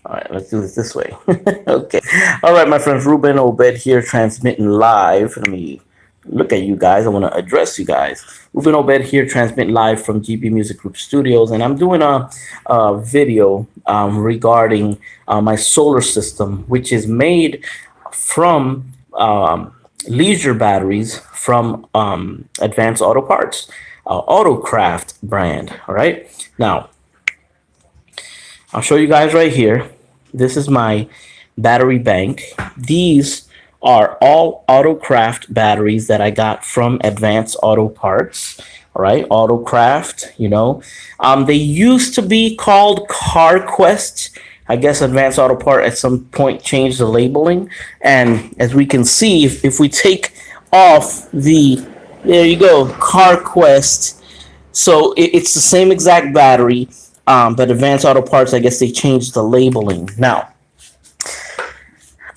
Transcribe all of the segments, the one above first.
All right, let's do this way. Okay. All right, my friends, Ruben Obed here, transmitting live. Let me look at you guys. I want to address you guys. Ruben Obed here, transmitting live from GB Music Group Studios, and I'm doing a video regarding my solar system, which is made from leisure batteries from Advanced Auto Parts, Autocraft brand. All right. Now, I'll show you guys right here. This is my battery bank. These are all Autocraft batteries that I got from Advanced Auto Parts. All right, Autocraft, They used to be called CarQuest. I guess Advanced Auto Part at some point changed the labeling. And as we can see, if we take off there you go, CarQuest. So it's the same exact battery, but Advanced Auto Parts, I guess they changed the labeling. Now,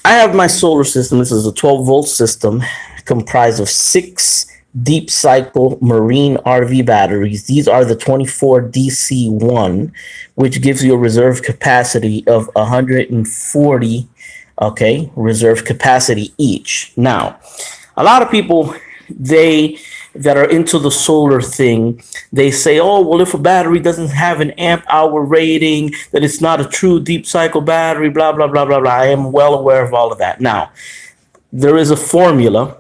I have my solar system. This is a 12-volt system comprised of 6 deep cycle marine RV batteries. These are the 24 DC1, which gives you a reserve capacity of 140, okay, reserve capacity each. Now, a lot of people, they that are into the solar thing, they say, oh, well, if a battery doesn't have an amp hour rating, that it's not a true deep cycle battery, blah, blah, blah, blah, blah. I am well aware of all of that. Now, there is a formula,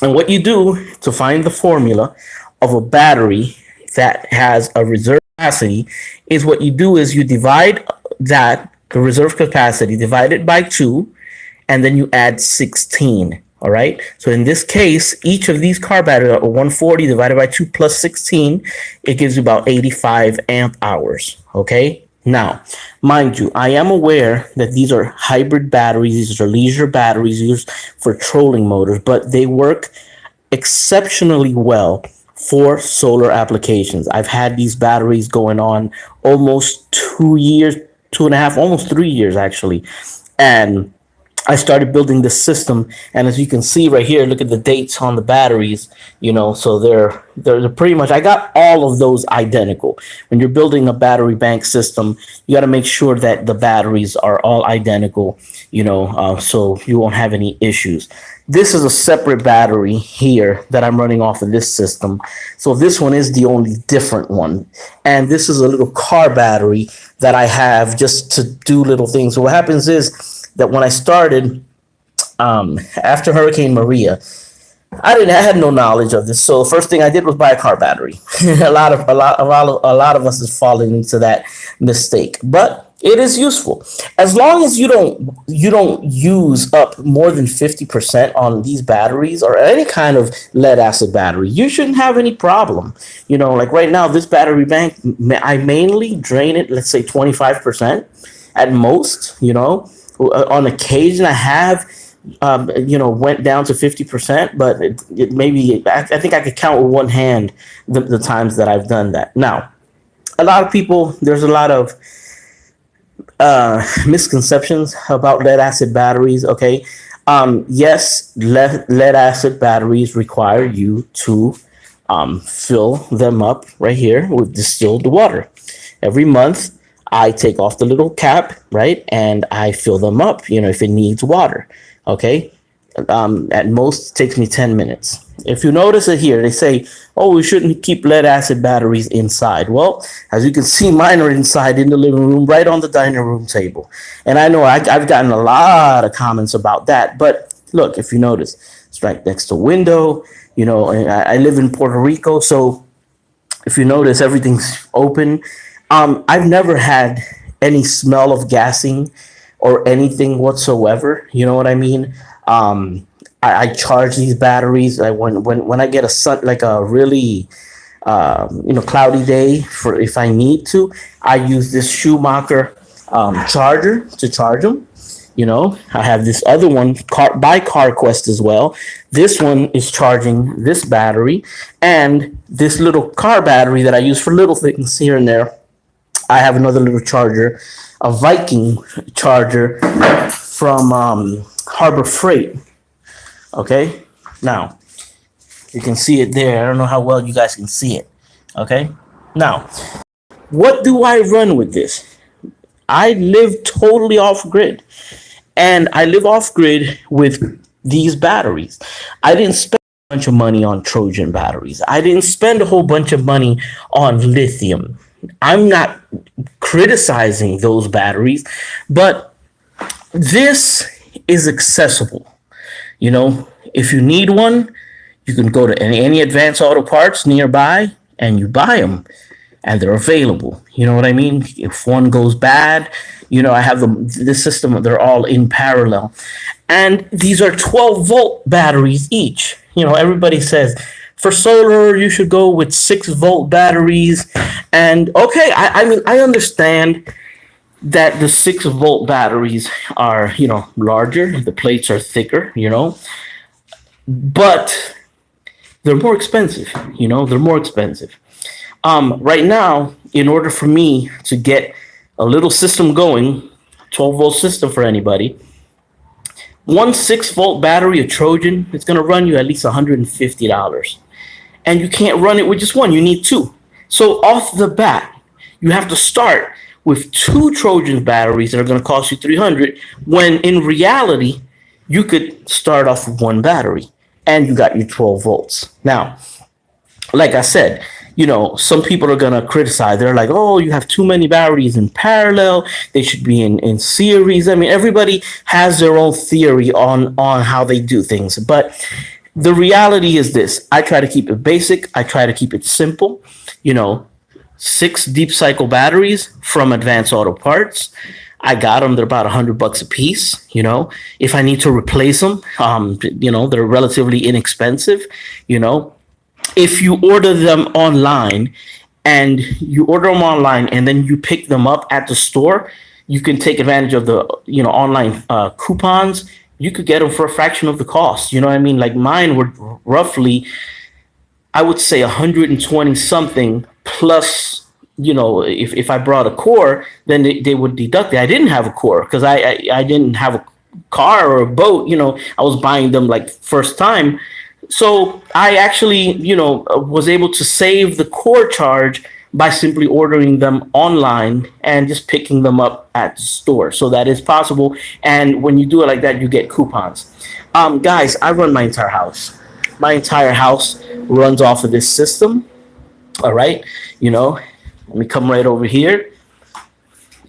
and what you do to find the formula of a battery that has a reserve capacity is what you do is you divide the reserve capacity, divide it by 2, and then you add 16. All right. So in this case, each of these car batteries are 140 divided by 2 plus 16. It gives you about 85 amp hours. Okay. Now, mind you, I am aware that these are hybrid batteries. These are leisure batteries used for trolling motors, but they work exceptionally well for solar applications. I've had these batteries going on almost 2 years, 2.5, almost 3 years actually. And I started building this system, and as you can see right here, look at the dates on the batteries. So they're pretty much. I got all of those identical. When you're building a battery bank system, you got to make sure that the batteries are all identical. So you won't have any issues. This is a separate battery here that I'm running off of this system. So this one is the only different one, and this is a little car battery that I have just to do little things. So what happens is that when I started after Hurricane Maria, I had no knowledge of this. So the first thing I did was buy a car battery. A lot of us is falling into that mistake, but it is useful as long as you don't use up more than 50% on these batteries or any kind of lead acid battery. You shouldn't have any problem. Like right now, this battery bank, I mainly drain it. Let's say 25% at most. On occasion I have went down to 50%, but it maybe I think I could count with one hand the times that I've done that. Now, a lot of people, there's a lot of misconceptions about lead acid batteries. Okay, yes, lead acid batteries require you to fill them up right here with distilled water every month. I take off the little cap, right, and I fill them up, if it needs water. Okay. At most, it takes me 10 minutes. If you notice it here, they say, oh, we shouldn't keep lead acid batteries inside. Well, as you can see, mine are inside in the living room, right on the dining room table. And I know I've gotten a lot of comments about that. But look, if you notice, it's right next to a window. And I live in Puerto Rico. So if you notice, everything's open. I've never had any smell of gassing or anything whatsoever. You know what I mean? I charge these batteries. When I get like a really cloudy day, for if I need to, I use this Schumacher charger to charge them. I have this other one by CarQuest as well. This one is charging this battery, and this little car battery that I use for little things here and there. I have another little charger, a Viking charger from Harbor Freight. Okay, now you can see it there. I don't know how well you guys can see it. Okay, now what do I run with this? I live totally off grid, and I live off grid with these batteries. I didn't spend a bunch of money on Trojan batteries. I didn't spend a whole bunch of money on lithium. I'm not criticizing those batteries, but this is accessible. You know, if you need one, you can go to any Advanced Auto Parts nearby and you buy them, and they're available. You know what I mean? If one goes bad, you know, I have this system, they're all in parallel. And these are 12-volt batteries each. You know, everybody says for solar, you should go with 6-volt batteries. And okay, I mean, I understand that the 6-volt batteries are, you know, larger, the plates are thicker, you know, but they're more expensive, you know, they're more expensive. Right now, in order for me to get a little system going, 12-volt system for anybody, one 6-volt battery, a Trojan, it's going to run you at least $150. And you can't run it with just one, you need two. So off the bat, you have to start with two Trojan batteries that are going to cost you $300, when in reality, you could start off with one battery and you got your 12 volts. Now, like I said, you know, some people are going to criticize. They're like, oh, you have too many batteries in parallel. They should be in series. I mean, everybody has their own theory on how they do things. But the reality is this. I try to keep it basic. I try to keep it simple. You know, 6 deep cycle batteries from Advanced Auto Parts. I got them. They're about $100 a piece. You know, if I need to replace them, you know, they're relatively inexpensive. You know, if you order them online and then you pick them up at the store, you can take advantage of the, you know, online coupons. You could get them for a fraction of the cost. You know what I mean? Like mine were roughly, I would say 120 something plus, you know, if I brought a core, then they would deduct it. I didn't have a core because I didn't have a car or a boat. You know, I was buying them like first time. So I actually, you know, was able to save the core charge by simply ordering them online and just picking them up at the store. So that is possible. And when you do it like that, you get coupons. Guys, I run my entire house. My entire house runs off of this system. All right. You know, let me come right over here.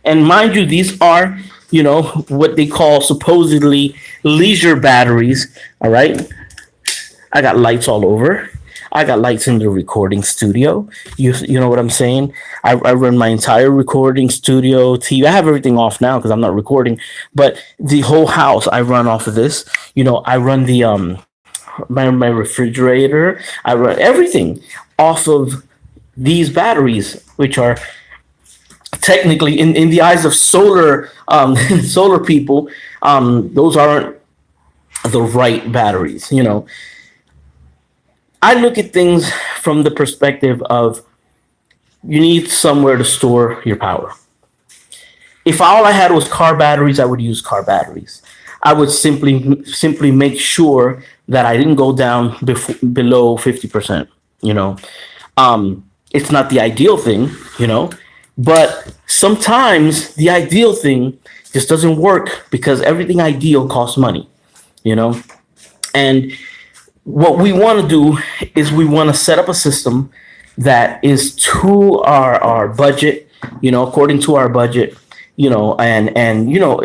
And mind you, these are, you know, what they call supposedly leisure batteries. All right. I got lights all over. I got lights in the recording studio. You know what I'm saying? I run my entire recording studio, TV. I have everything off now because I'm not recording. But the whole house, I run off of this. You know, I run the my refrigerator. I run everything off of these batteries, which are technically in the eyes of solar solar people, those aren't the right batteries. You know, I look at things from the perspective of you need somewhere to store your power. If all I had was car batteries, I would use car batteries. I would simply make sure that I didn't go down below 50%. You know, it's not the ideal thing, you know, but sometimes the ideal thing just doesn't work because everything ideal costs money, you know, and what we want to do is we want to set up a system that is to our budget, you know, according to our budget, you know, and you know,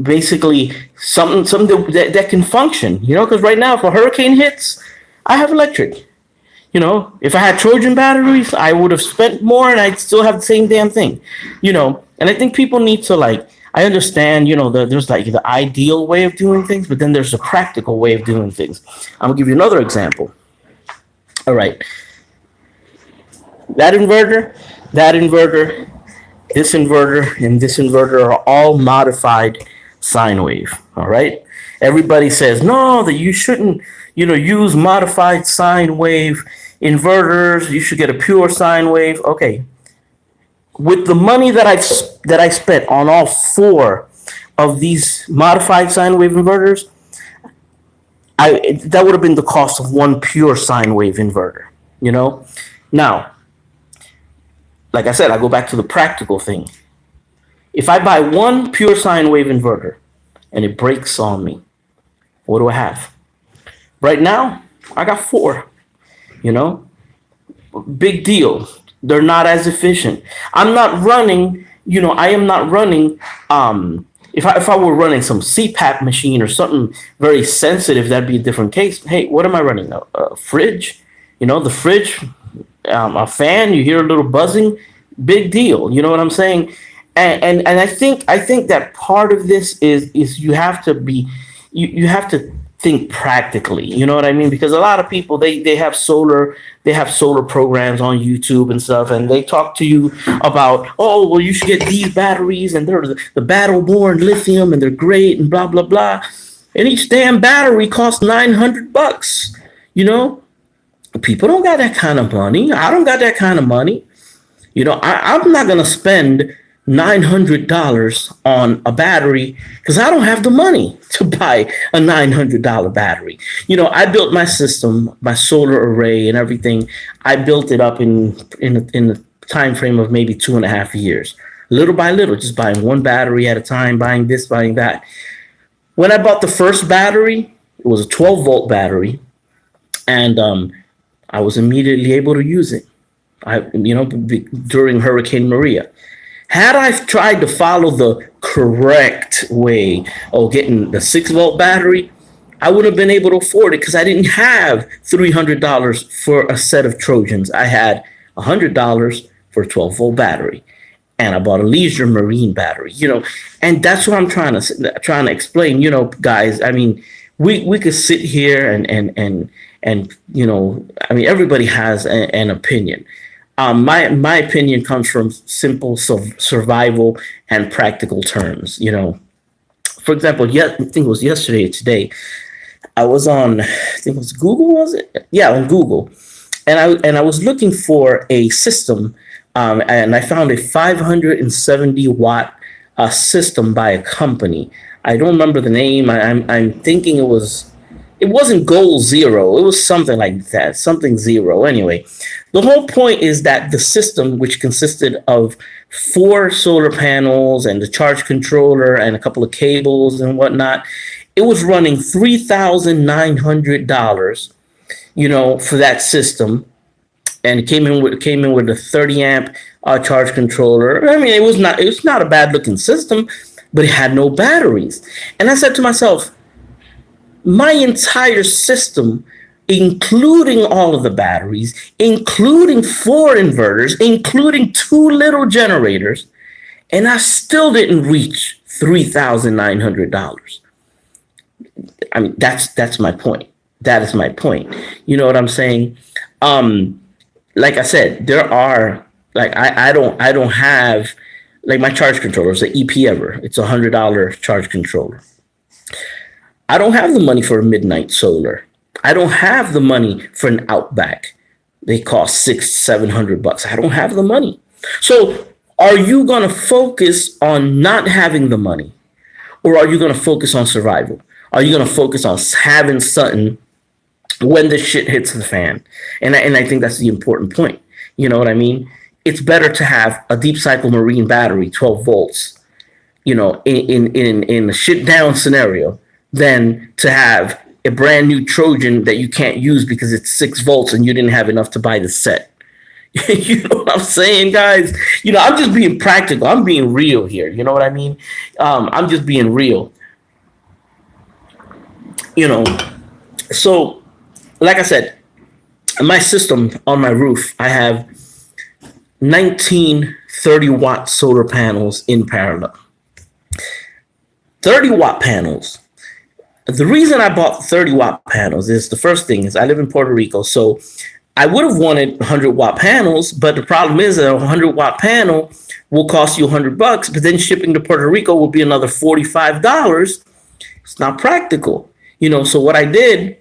basically something that can function, you know, because right now if a hurricane hits, I have electric. You know, if I had Trojan batteries, I would have spent more and I'd still have the same damn thing, you know. And I think people need to, like, I understand, you know, there's like the ideal way of doing things, but then there's a practical way of doing things. I'm gonna give you another example. All right. That inverter, this inverter, and this inverter are all modified sine wave. All right. Everybody says, no, that you shouldn't, you know, use modified sine wave inverters. You should get a pure sine wave. Okay. With the money that I spent on all 4 of these modified sine wave inverters, that would have been the cost of one pure sine wave inverter, you know? Now, like I said, I go back to the practical thing. If I buy one pure sine wave inverter and it breaks on me, what do I have? Right now, I got four, you know, big deal. They're not as efficient. I'm not running, I am not running, if I were running some CPAP machine or something very sensitive, that'd be a different case. Hey, what am I running? A fridge? The fridge, a fan, you hear a little buzzing, big deal. You know what I'm saying? And I think that part of this is you have to be you have to think practically. You know what I mean? Because a lot of people they have solar programs on YouTube and stuff, and they talk to you about, oh, well, you should get these batteries, and they're the Battle Born lithium, and they're great, and blah blah blah. And each damn battery costs $900. People don't got that kind of money. I don't got that kind of money. I'm not gonna spend $900 on a battery because I don't have the money to buy a $900 battery. I built my system, my solar array and everything. I built it up in the time frame of maybe 2.5 years, little by little, just buying one battery at a time, buying this, buying that. When I bought the first battery, it was a 12-volt battery, and I was immediately able to use it. During Hurricane Maria. Had I tried to follow the correct way of getting the 6-volt battery, I wouldn't have been able to afford it because I didn't have $300 for a set of Trojans. I had $100 for a 12-volt battery, and I bought a Leisure Marine battery. And that's what I'm trying to explain. Guys. I mean, we could sit here and everybody has an opinion. My opinion comes from simple survival and practical terms. For example, I think it was yesterday or today, I was on, I think it was Google, was it? Yeah, on Google, and I was looking for a system, and I found a 570-watt system by a company. I don't remember the name. I'm thinking it wasn't Goal Zero. It was something like that, something zero. Anyway, the whole point is that the system, which consisted of 4 solar panels and the charge controller and a couple of cables and whatnot, it was running $3,900, for that system, and it came in with a 30 amp charge controller. I mean, it was not a bad looking system, but it had no batteries. And I said to myself, my entire system, including all of the batteries, including 4 inverters, including 2 little generators, and I still didn't reach $3,900. I mean, that's my point. That is my point. You know what I'm saying? Like I said, there are, like, I don't have, like, my charge controller is the EP Ever. It's $100 charge controller. I don't have the money for a Midnight Solar. I don't have the money for an Outback. They cost $600-700. I don't have the money. So are you going to focus on not having the money, or are you going to focus on survival? Are you going to focus on having something when the shit hits the fan? And I think that's the important point. You know what I mean? It's better to have a deep cycle marine battery, 12 volts, in a shit down scenario, than to have a brand new Trojan that you can't use because it's 6 volts and you didn't have enough to buy the set. You know what I'm saying, guys? I'm just being practical. I'm being real here. You know what I mean? I'm just being real. So, like I said, my system on my roof, I have 19 30-watt solar panels in parallel. 30-watt panels. The reason I bought 30-watt panels is, the first thing is I live in Puerto Rico, so I would have wanted 100-watt panels, but the problem is that a 100-watt panel will cost you $100, but then shipping to Puerto Rico will be another $45. It's not practical. So what I did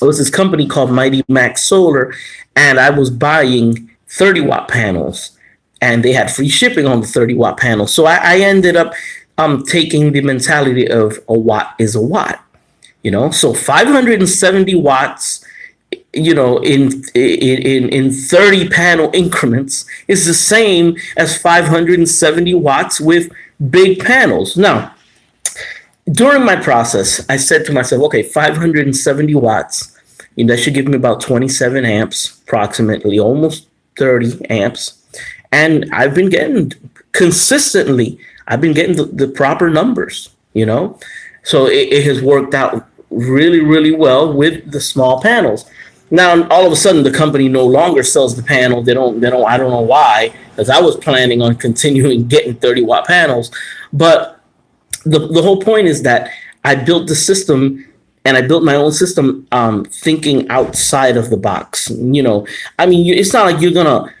was this company called Mighty Max Solar, and I was buying 30-watt panels, and they had free shipping on the 30-watt panels. So I ended up taking the mentality of a watt is a watt. So 570 watts in 30 panel increments is the same as 570 watts with big panels. Now, during my process, I said to myself, okay, 570 watts, that should give me about 27 amps, approximately, almost 30 amps. And I've been getting consistently, I've been getting the proper numbers, So it has worked out really, really well with the small panels. Now, all of a sudden, the company no longer sells the panel. They don't, I don't know why, because I was planning on continuing getting 30-watt panels. But the whole point is that I built the system, and I built my own system thinking outside of the box. It's not like you're going to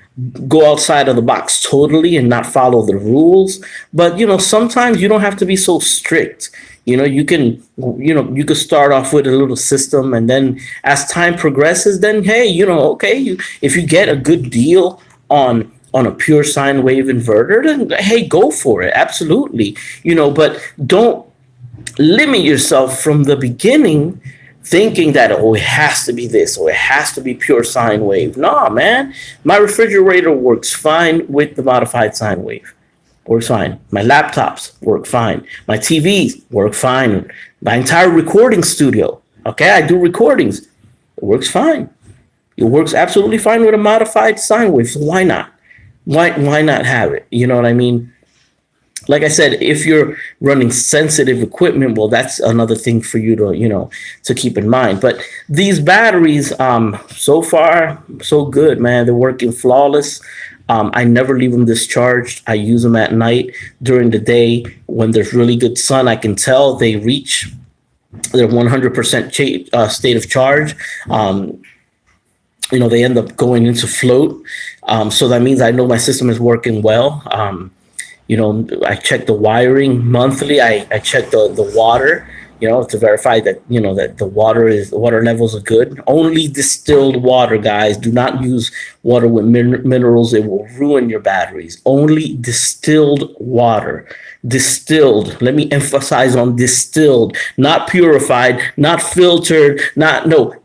go outside of the box totally and not follow the rules. But, sometimes you don't have to be so strict. You can start off with a little system, and then as time progresses, then, hey, okay, if you get a good deal on a pure sine wave inverter, then, hey, go for it. Absolutely. But don't limit yourself from the beginning thinking that, it has to be this, or it has to be pure sine wave. Nah, man, my refrigerator works fine with the modified sine wave. Works fine. My laptops work fine. My TVs work fine. My entire recording studio. Okay, I do recordings. It works fine. It works absolutely fine with a modified sine wave. So why not? Why not have it? You know what I mean? Like I said, if you're running sensitive equipment, well, that's another thing for you to keep in mind. But these batteries, so far, so good, man. They're working flawless. I never leave them discharged. I use them at night. During the day, when there's really good sun, I can tell they reach their 100% state of charge. They end up going into float. So that means I know my system is working well. I check the wiring monthly. I check the water, to verify that, that the water levels are good. Only distilled water, guys. Do not use water with minerals. It will ruin your batteries. Only distilled water. Distilled. Let me emphasize on distilled, not purified, not filtered,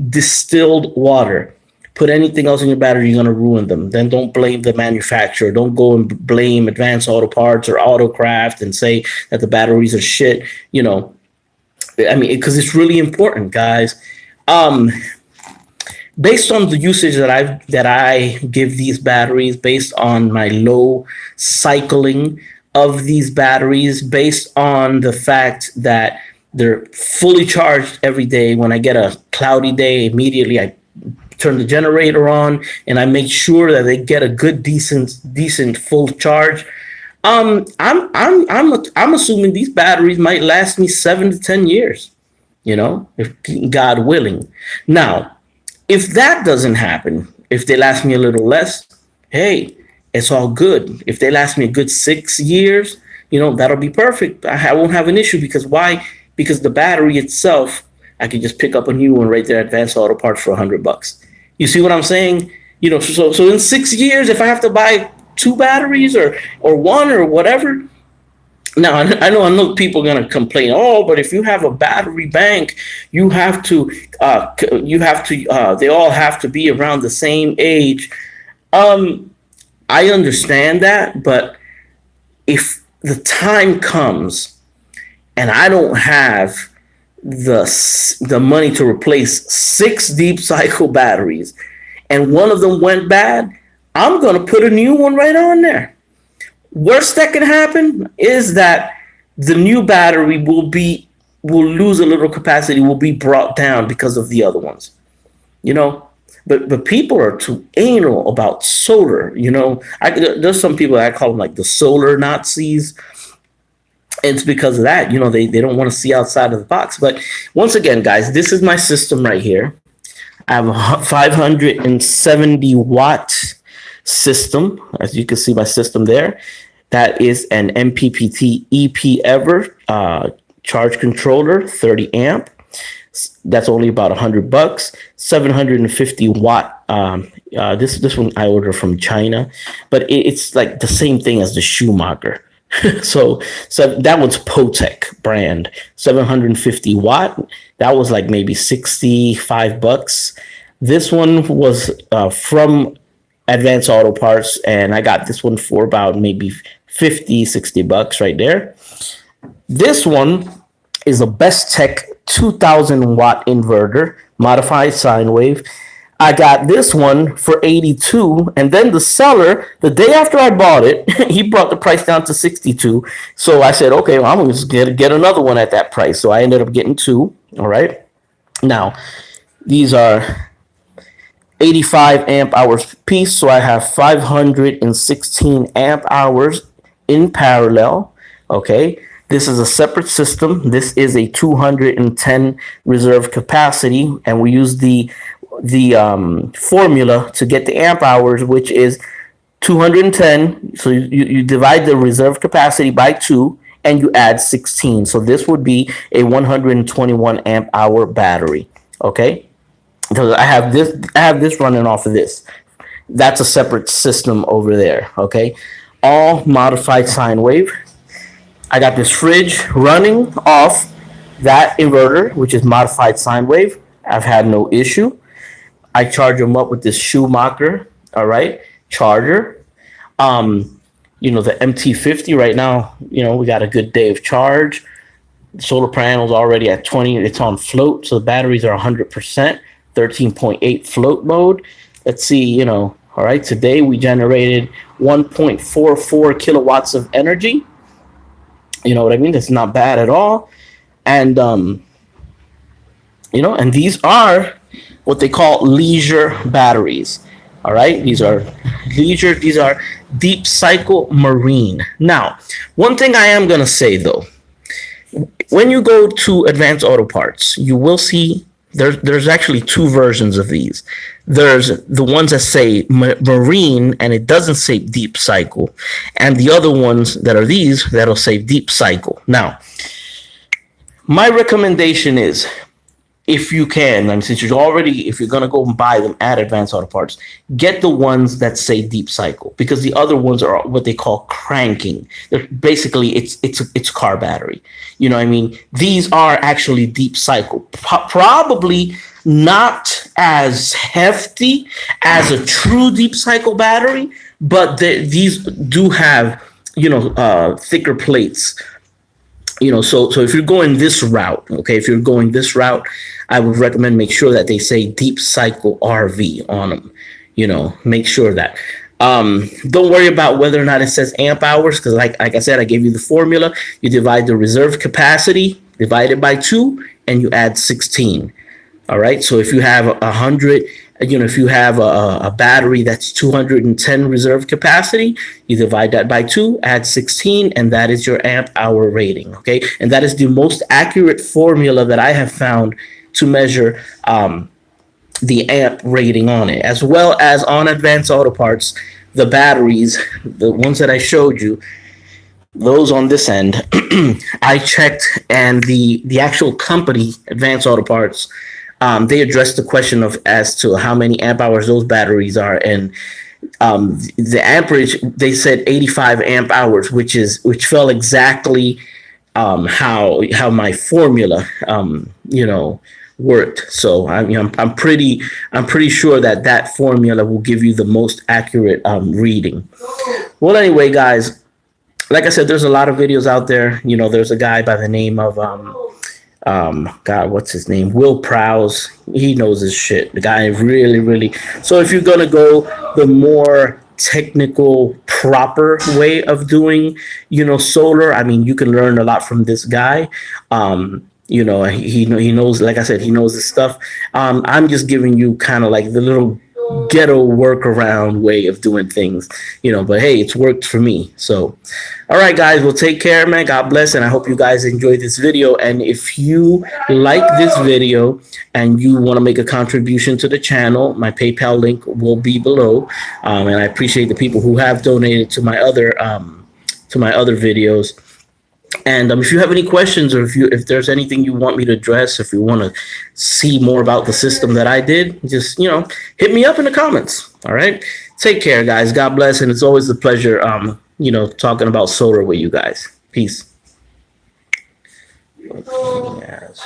distilled water. Put anything else in your battery, you're going to ruin them. Then don't blame the manufacturer. Don't go and blame Advanced Auto Parts or Autocraft and say that the batteries are shit, because it's really important, guys. Based on the usage that I give these batteries, based on my low cycling of these batteries, based on the fact that they're fully charged every day. When I get a cloudy day, immediately I turn the generator on and I make sure that they get a good, decent full charge. I'm assuming these batteries might last me 7 to 10 years, if God willing. Now, if that doesn't happen, if they last me a little less, hey, it's all good. If they last me a good 6 years, that'll be perfect. I won't have an issue. Because why? Because the battery itself, I can just pick up a new one right there at Advanced Auto Parts for $100. You see what I'm saying? So in 6 years, if I have to buy 2 batteries or one or whatever. Now, I know people are going to complain. Oh, but if you have a battery bank, they all have to be around the same age. I understand that, but if the time comes and I don't have the money to replace 6 deep cycle batteries and one of them went bad, I'm going to put a new one right on there. Worst that can happen is that the new battery will lose a little capacity, will be brought down because of the other ones, but people are too anal about solar. There's some people that I call them like the solar Nazis. It's because of that, they don't want to see outside of the box. But once again, guys, this is my system right here. I have a 570 watt system. As you can see, my system there. That is an MPPT EP Ever charge controller, 30 amp. That's only about $100. 750 watt. This one I ordered from China, but it's like the same thing as the Schumacher. So that one's Potec brand, 750 watt. That was like maybe $65. This one was from Advanced Auto Parts, and I got this one for about maybe 50, 60 bucks right there. This one is a Best Tech 2000 watt inverter, modified sine wave. I got this one for 82, and then the seller, the day after I bought it, he brought the price down to 62. So I said, okay, well, I'm going to get another one at that price. So I ended up getting two. All right. Now, these are 85 amp hours piece. So I have 516 amp hours in parallel. Okay. This is a separate system. This is a 210 reserve capacity, and we use the formula to get the amp hours, which is 210. So you divide the reserve capacity by 2 and you add 16. So this would be a 121 amp hour battery. Okay, because I have this running off of this. That's a separate system over there. Okay, all modified sine wave. I got this fridge running off that inverter, which is modified sine wave. I've had no issue. I charge them up with this Schumacher, all right, charger. You know, the MT50 right now, you know, we got a good day of charge. The solar panel's already at 20. It's on float, so the batteries are 100%, 13.8 float mode. Let's see, you know, all right, today we generated 1.44 kilowatts of energy. You know what I mean? That's not bad at all. And, you know, and these are what they call leisure batteries. All right. These are leisure. These are deep cycle marine. Now, one thing I am going to say, though, when you go to Advanced Auto Parts, you will see there's actually two versions of these. There's the ones that say marine and it doesn't say deep cycle, and the other ones that are these that'll say deep cycle. Now, my recommendation is, if you can, I mean, since if you're going to go and buy them at Advanced Auto Parts, get the ones that say deep cycle, because the other ones are what they call cranking. They're basically, it's car battery. You know what I mean? These are actually deep cycle. Probably not as hefty as a true deep cycle battery, but these do have, you know, thicker plates. You know, so if you're going this route, okay, if you're going this route, I would recommend make sure that they say deep cycle RV on them. You know, make sure that. Don't worry about whether or not it says amp hours, because like I said, I gave you the formula. You divide the reserve capacity, divide it by 2, and you add 16. All right. So if you have 100, you know, if you have a battery that's 210 reserve capacity, you divide that by 2, add 16, and that is your amp hour rating. Okay. And that is the most accurate formula that I have found to measure the amp rating on it, as well as on Advanced Auto Parts, the batteries, the ones that I showed you, those on this end, I checked, and the actual company, Advanced Auto Parts, they addressed the question of as to how many amp hours those batteries are, and the amperage, they said 85 amp hours, which fell exactly how my formula you know, worked. So I'm pretty sure that formula will give you the most accurate reading. Well, anyway, guys, like I said, there's a lot of videos out there. You know, there's a guy by the name of God, what's his name? Will Prowse. He knows his shit. The guy really. So if you're gonna go the more technical, proper way of doing, you know, solar, I mean, you can learn a lot from this guy. You know, he knows, like I said, he knows his stuff. I'm just giving you kind of like the little ghetto workaround way of doing things, you know, but hey, it's worked for me. So, all right, guys, well, take care, man. God bless. And I hope you guys enjoyed this video. And if you like this video and you want to make a contribution to the channel, my PayPal link will be below. And I appreciate the people who have donated to my other videos. And if you have any questions, or if there's anything you want me to address, if you want to see more about the system that I did, just, you know, hit me up in the comments. All right. Take care, guys. God bless. And it's always a pleasure, you know, talking about solar with you guys. Peace. Yes.